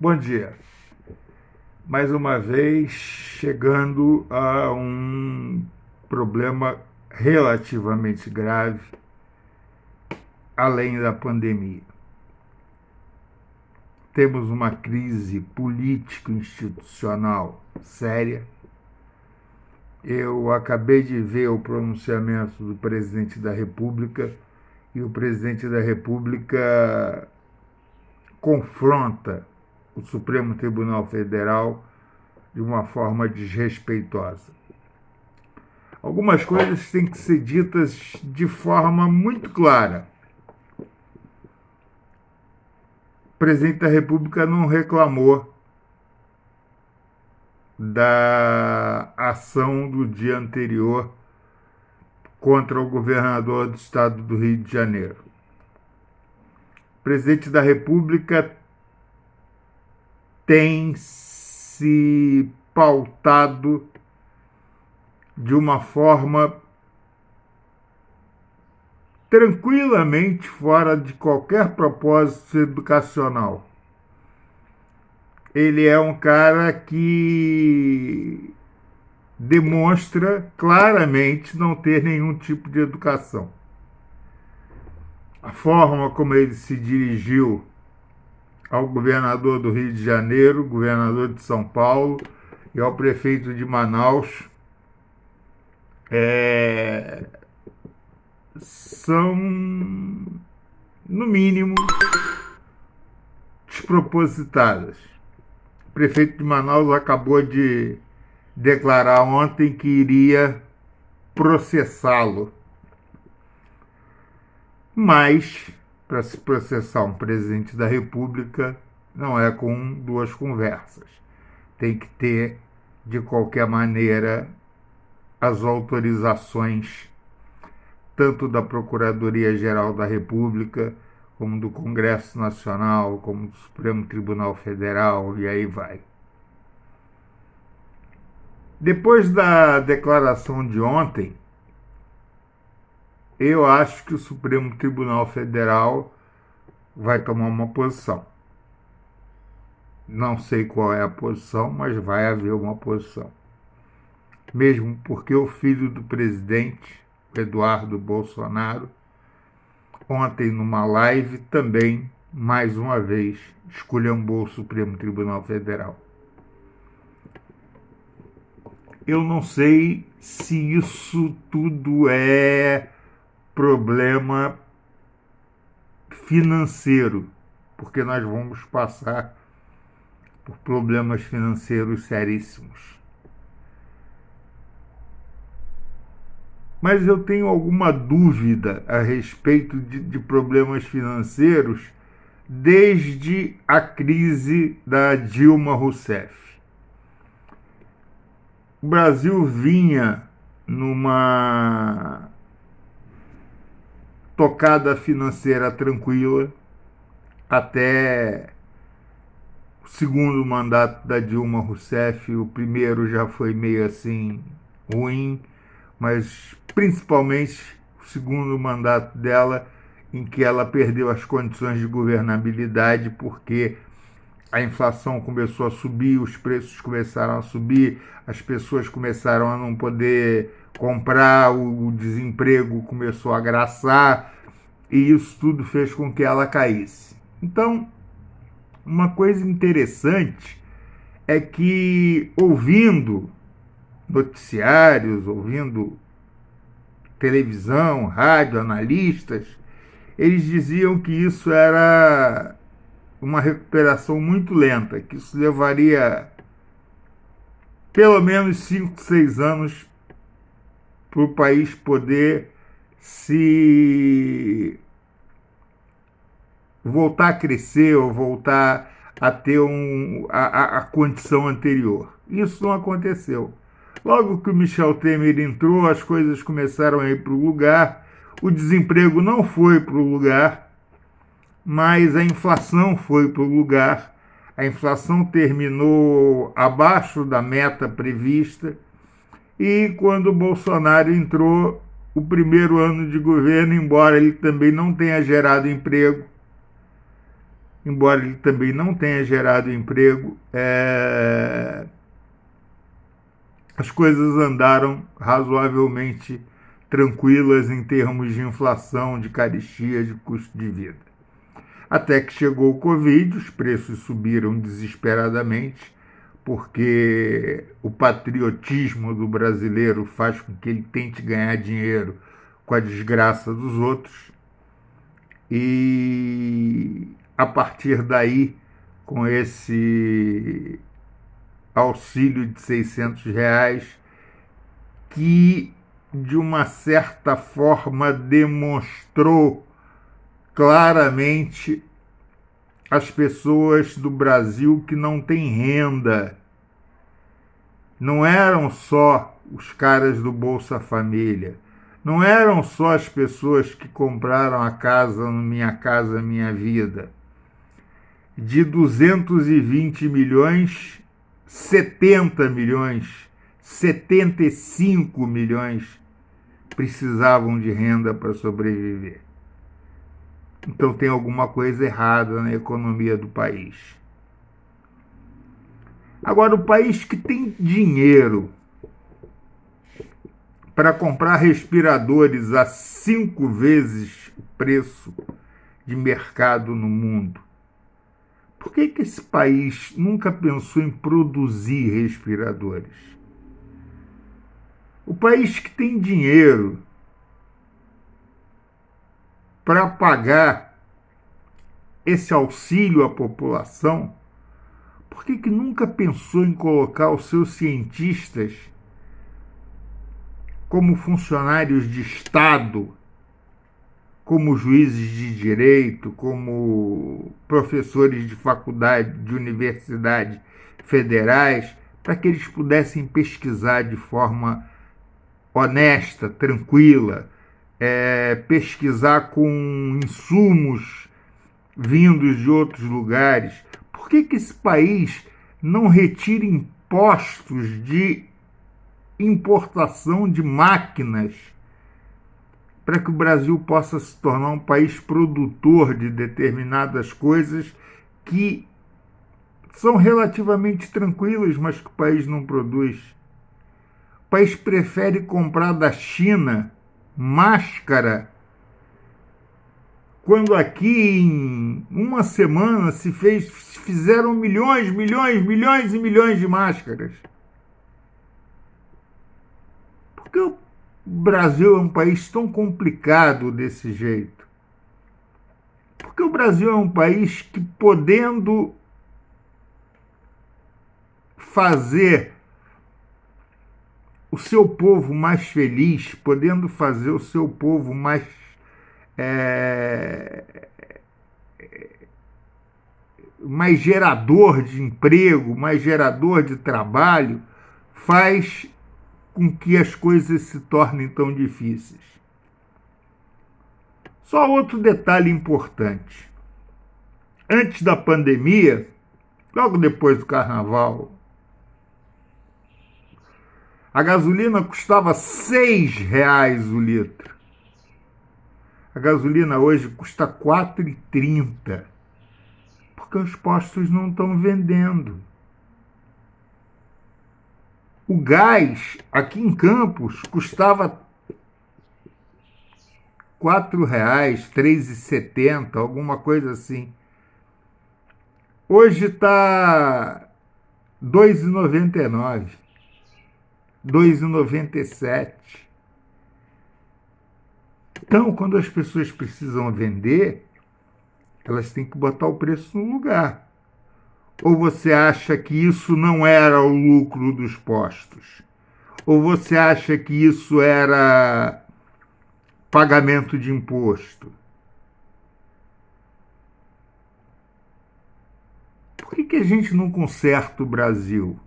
Bom dia. Mais uma vez chegando a um problema relativamente grave, além da pandemia. Temos uma crise político-institucional séria. Eu acabei de ver o pronunciamento do presidente da República e o presidente da República confronta o Supremo Tribunal Federal de uma forma desrespeitosa. Algumas coisas têm que ser ditas de forma muito clara. O presidente da República não reclamou da ação do dia anterior contra o governador do estado do Rio de Janeiro. O presidente da República tem se pautado de uma forma tranquilamente fora de qualquer propósito educacional. Ele é um cara que demonstra claramente não ter nenhum tipo de educação. A forma como ele se dirigiu ao governador do Rio de Janeiro, governador de São Paulo e ao prefeito de Manaus são, no mínimo, despropositadas. O prefeito de Manaus acabou de declarar ontem que iria processá-lo. Mas, para se processar um presidente da República, não é com duas conversas. Tem que ter, de qualquer maneira, as autorizações tanto da Procuradoria-Geral da República, como do Congresso Nacional, como do Supremo Tribunal Federal, e aí vai. Depois da declaração de ontem, eu acho que o Supremo Tribunal Federal vai tomar uma posição. Não sei qual é a posição, mas vai haver uma posição. Mesmo porque o filho do presidente, Eduardo Bolsonaro, ontem numa live também, mais uma vez, esculhambou o Supremo Tribunal Federal. Eu não sei se isso tudo é problema financeiro, porque nós vamos passar por problemas financeiros seríssimos. Mas eu tenho alguma dúvida a respeito de problemas financeiros desde a crise da Dilma Rousseff. O Brasil vinha numa tocada financeira tranquila até o segundo mandato da Dilma Rousseff. O primeiro já foi meio assim ruim, mas principalmente o segundo mandato dela, em que ela perdeu as condições de governabilidade porque a inflação começou a subir, os preços começaram a subir, as pessoas começaram a não poder comprar, o desemprego começou a agraçar, e isso tudo fez com que ela caísse. Então, uma coisa interessante é que, ouvindo noticiários, ouvindo televisão, rádio, analistas, eles diziam que isso era uma recuperação muito lenta, que isso levaria pelo menos 5, 6 anos para o país poder se voltar a crescer ou voltar a ter a condição anterior. Isso não aconteceu. Logo que o Michel Temer entrou, as coisas começaram a ir para o lugar, o desemprego não foi para o lugar, mas a inflação foi para o lugar. A inflação terminou abaixo da meta prevista, e quando o Bolsonaro entrou, o primeiro ano de governo, embora ele também não tenha gerado emprego, embora ele também não tenha gerado emprego, as coisas andaram razoavelmente tranquilas em termos de inflação, de carestia, de custo de vida. Até que chegou o Covid, os preços subiram desesperadamente, porque o patriotismo do brasileiro faz com que ele tente ganhar dinheiro com a desgraça dos outros. E a partir daí, com esse auxílio de R$ 600, que de uma certa forma demonstrou claramente as pessoas do Brasil que não têm renda. Não eram só os caras do Bolsa Família, não eram só as pessoas que compraram a casa no Minha Casa Minha Vida. De 220 milhões, 70 milhões, 75 milhões precisavam de renda para sobreviver. Então tem alguma coisa errada na economia do país. Agora, o país que tem dinheiro para comprar respiradores a 5 vezes o preço de mercado no mundo, por que esse país nunca pensou em produzir respiradores? O país que tem dinheiro para pagar esse auxílio à população, por que nunca pensou em colocar os seus cientistas como funcionários de Estado, como juízes de direito, como professores de faculdade, de universidade federais, para que eles pudessem pesquisar de forma honesta, tranquila, pesquisar com insumos vindos de outros lugares? Por que esse país não retira impostos de importação de máquinas para que o Brasil possa se tornar um país produtor de determinadas coisas que são relativamente tranquilas, mas que o país não produz? O país prefere comprar da China máscara, quando aqui em uma semana se fizeram milhões, milhões, milhões e milhões de máscaras. Por que o Brasil é um país tão complicado desse jeito? Porque o Brasil é um país que, podendo fazer o seu povo mais feliz, podendo fazer o seu povo mais mais gerador de emprego, mais gerador de trabalho, faz com que as coisas se tornem tão difíceis. Só outro detalhe importante. Antes da pandemia, logo depois do carnaval, a gasolina custava R$ 6 o litro. A gasolina hoje custa R$ 4,30, porque os postos não estão vendendo. O gás aqui em Campos custava R$ 4,00, R$ 3,70, alguma coisa assim. Hoje está R$ 2,99, R$ 2,97. Então, quando as pessoas precisam vender, elas têm que botar o preço no lugar. Ou você acha que isso não era o lucro dos postos? Ou você acha que isso era pagamento de imposto? Por que a gente não conserta o Brasil?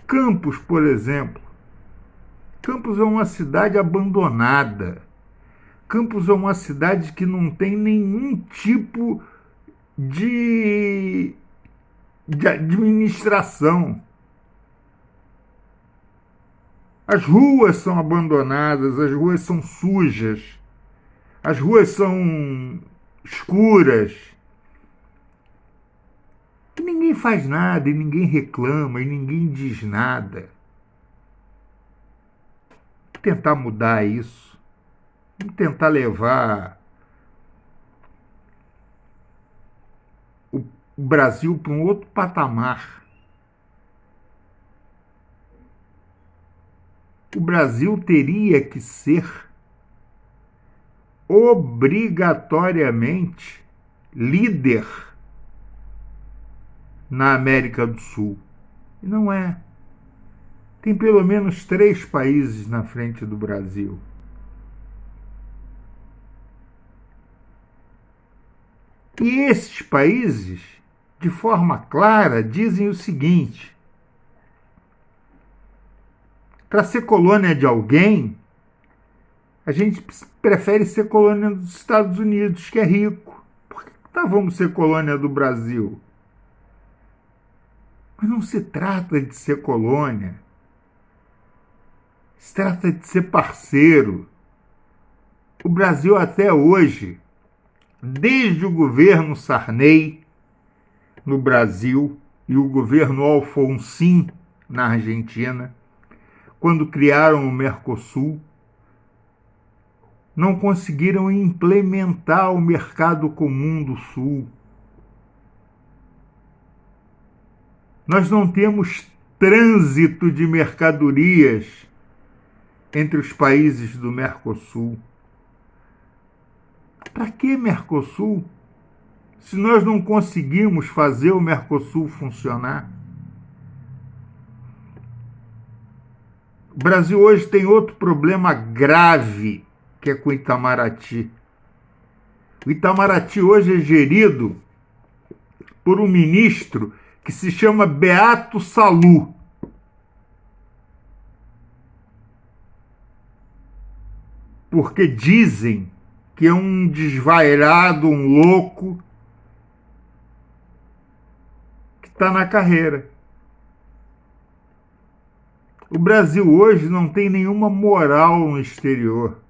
Campos, por exemplo. Campos é uma cidade abandonada. Campos é uma cidade que não tem nenhum tipo de administração. As ruas são abandonadas, as ruas são sujas, as ruas são escuras. E ninguém faz nada, e ninguém reclama, e ninguém diz nada. Tentar mudar isso, tentar levar o Brasil para um outro patamar. O Brasil teria que ser obrigatoriamente líder na América do Sul. E não é. Tem pelo menos 3 países na frente do Brasil. E esses países, de forma clara, dizem o seguinte: para ser colônia de alguém, a gente prefere ser colônia dos Estados Unidos, que é rico. Por que vamos ser colônia do Brasil? Mas não se trata de ser colônia. Se trata de ser parceiro. O Brasil até hoje, desde o governo Sarney no Brasil e o governo Alfonsín na Argentina, quando criaram o Mercosul, não conseguiram implementar o mercado comum do Sul. Nós não temos trânsito de mercadorias entre os países do Mercosul. Para que Mercosul? Se nós não conseguimos fazer o Mercosul funcionar. O Brasil hoje tem outro problema grave, que é com o Itamaraty. O Itamaraty hoje é gerido por um ministro que se chama Beato Salu. Porque dizem que é um desvairado, um louco, que está na carreira. O Brasil hoje não tem nenhuma moral no exterior.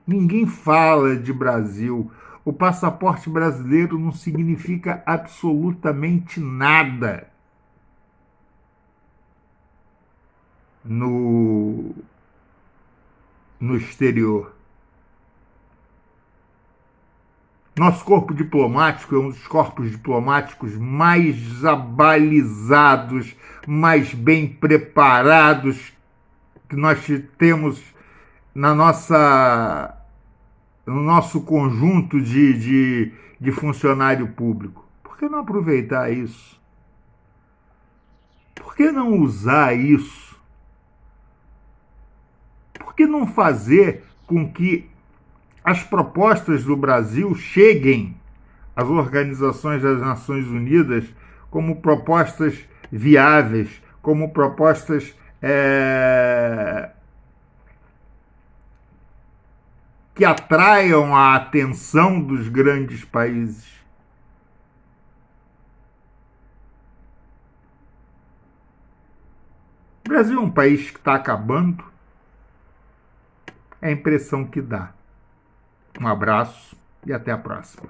Ninguém fala de Brasil. O passaporte brasileiro não significa absolutamente nada no exterior. Nosso corpo diplomático é um dos corpos diplomáticos mais abalizados, mais bem preparados que nós temos no nosso conjunto de funcionário público. Por que não aproveitar isso? Por que não usar isso? Por que não fazer com que as propostas do Brasil cheguem às organizações das Nações Unidas como propostas viáveis, como propostas que atraiam a atenção dos grandes países? O Brasil é um país que está acabando. É a impressão que dá. Um abraço e até a próxima.